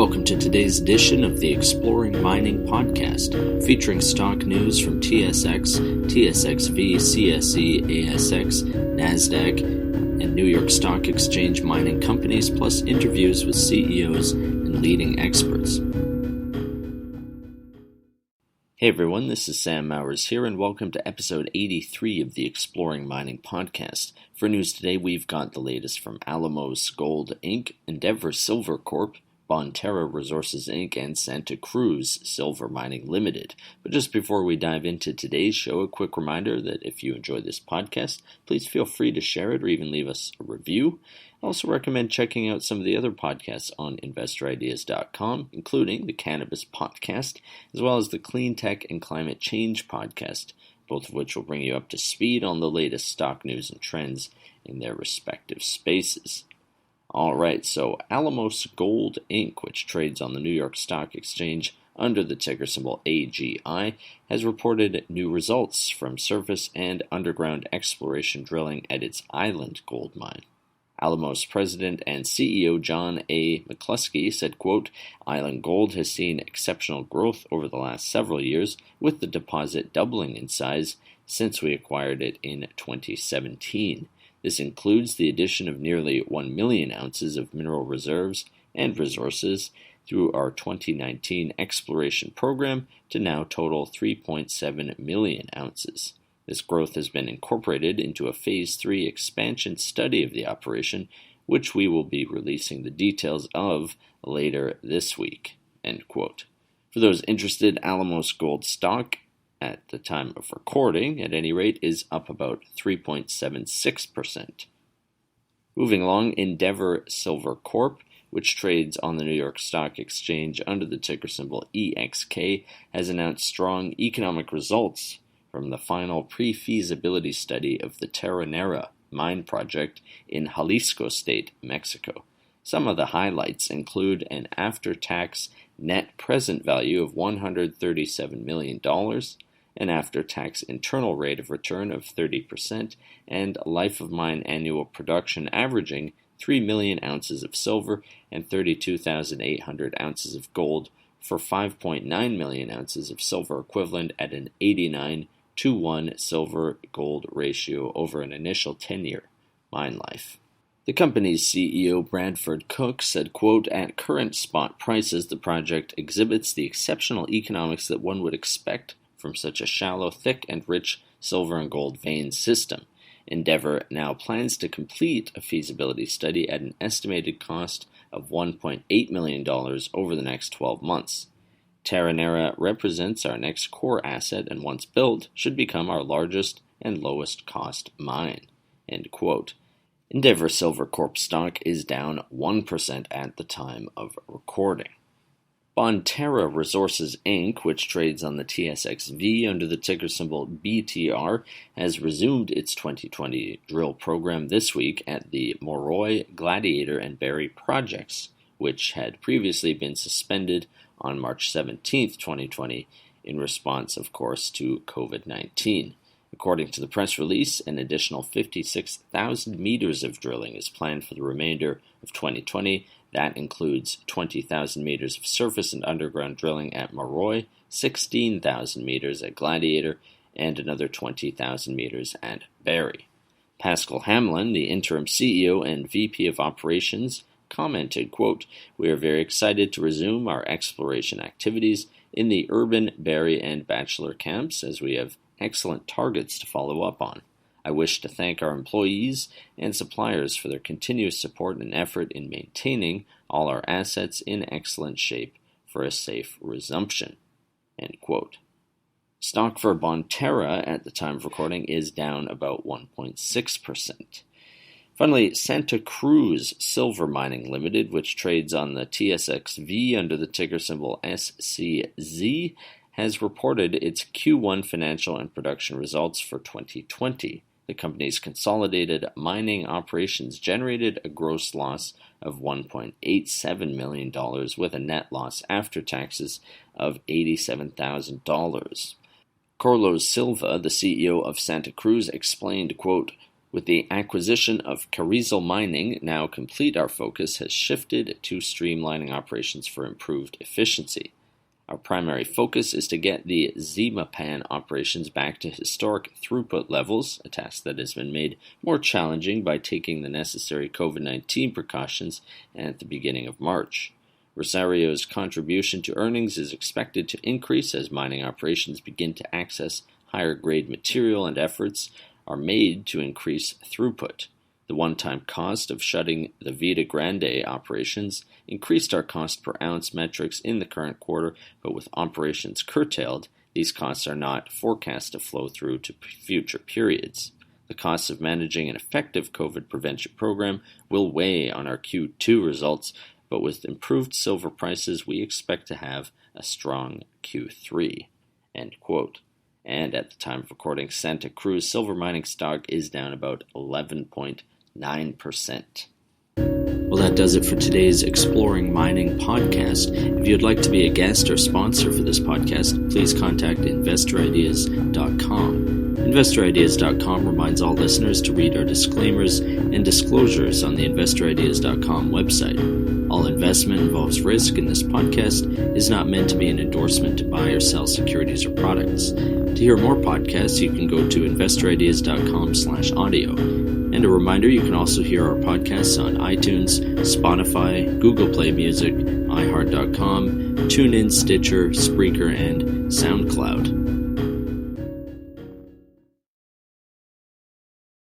Welcome to today's edition of the Exploring Mining podcast, featuring stock news from TSX, TSXV, CSE, ASX, NASDAQ, and New York Stock Exchange mining companies, plus interviews with CEOs and leading experts. Hey everyone, this is Sam Mowers here, and welcome to episode 83 of the Exploring Mining podcast. For news today, we've got the latest from Alamos Gold Inc., Endeavour Silver Corp., Bonterra Resources Inc., and Santa Cruz Silver Mining Limited. But just before we dive into today's show, a quick reminder that if you enjoy this podcast, please feel free to share it or even leave us a review. I also recommend checking out some of the other podcasts on InvestorIdeas.com, including the Cannabis Podcast, as well as the Clean Tech and Climate Change Podcast, both of which will bring you up to speed on the latest stock news and trends in their respective spaces. Alright, so Alamos Gold Inc., which trades on the New York Stock Exchange under the ticker symbol AGI, has reported new results from surface and underground exploration drilling at its Island gold mine. Alamos President and CEO John A. McCluskey said, quote, "Island Gold has seen exceptional growth over the last several years, with the deposit doubling in size since we acquired it in 2017. This includes the addition of nearly 1 million ounces of mineral reserves and resources through our 2019 exploration program to now total 3.7 million ounces. This growth has been incorporated into a Phase 3 expansion study of the operation, which we will be releasing the details of later this week." End quote. For those interested, Alamos Gold stock, at the time of recording, at any rate, is up about 3.76%. Moving along, Endeavour Silver Corp., which trades on the New York Stock Exchange under the ticker symbol EXK, has announced strong economic results from the final pre-feasibility study of the Terronera mine project in Jalisco State, Mexico. Some of the highlights include an after-tax net present value of $137 million, an after-tax internal rate of return of 30%, and life-of-mine annual production averaging 3 million ounces of silver and 32,800 ounces of gold for 5.9 million ounces of silver equivalent at an 89-to-1 silver-gold ratio over an initial 10-year mine life. The company's CEO Bradford Cook said, quote, "At current spot prices, the project exhibits the exceptional economics that one would expect from such a shallow, thick, and rich silver and gold vein system. Endeavour now plans to complete a feasibility study at an estimated cost of $1.8 million over the next 12 months. Terronera represents our next core asset and once built should become our largest and lowest cost mine." End quote. Endeavour Silver Corp stock is down 1% at the time of recording. Bonterra Resources Inc., which trades on the TSXV under the ticker symbol BTR, has resumed its 2020 drill program this week at the Moroi, Gladiator, and Barry projects, which had previously been suspended on March 17, 2020, in response, of course, to COVID-19. According to the press release, an additional 56,000 meters of drilling is planned for the remainder of 2020. That includes 20,000 meters of surface and underground drilling at Moroi, 16,000 meters at Gladiator, and another 20,000 meters at Barry. Pascal Hamlin, the interim CEO and VP of Operations, commented, quote, "We are very excited to resume our exploration activities in the urban Barry and Bachelor camps as we have excellent targets to follow up on. I wish to thank our employees and suppliers for their continuous support and effort in maintaining all our assets in excellent shape for a safe resumption." End quote. Stock for Bonterra at the time of recording is down about 1.6%. Finally, Santa Cruz Silver Mining Limited, which trades on the TSXV under the ticker symbol SCZ, has reported its Q1 financial and production results for 2020. The company's consolidated mining operations generated a gross loss of $1.87 million with a net loss after taxes of $87,000. Carlos Silva, the CEO of Santa Cruz, explained, quote, With the acquisition of Carrizo Mining now complete, our focus has shifted to streamlining operations for improved efficiency. Our primary focus is to get the Zimapan operations back to historic throughput levels, a task that has been made more challenging by taking the necessary COVID-19 precautions at the beginning of March. Rosario's contribution to earnings is expected to increase as mining operations begin to access higher-grade material and efforts are made to increase throughput. The one-time cost of shutting the Vida Grande operations increased our cost per ounce metrics in the current quarter, but with operations curtailed, these costs are not forecast to flow through to future periods. The costs of managing an effective COVID prevention program will weigh on our Q2 results, but with improved silver prices, we expect to have a strong Q3." End quote. And at the time of recording, Santa Cruz silver mining stock is down about 11.9%. Well, that does it for today's Exploring Mining podcast. If you'd like to be a guest or sponsor for this podcast, please contact InvestorIdeas.com. InvestorIdeas.com reminds all listeners to read our disclaimers and disclosures on the InvestorIdeas.com website. All investment involves risk, and this podcast is not meant to be an endorsement to buy or sell securities or products. To hear more podcasts, you can go to InvestorIdeas.com/audio. And a reminder, you can also hear our podcasts on iTunes, Spotify, Google Play Music, iHeart.com, TuneIn, Stitcher, Spreaker, and SoundCloud.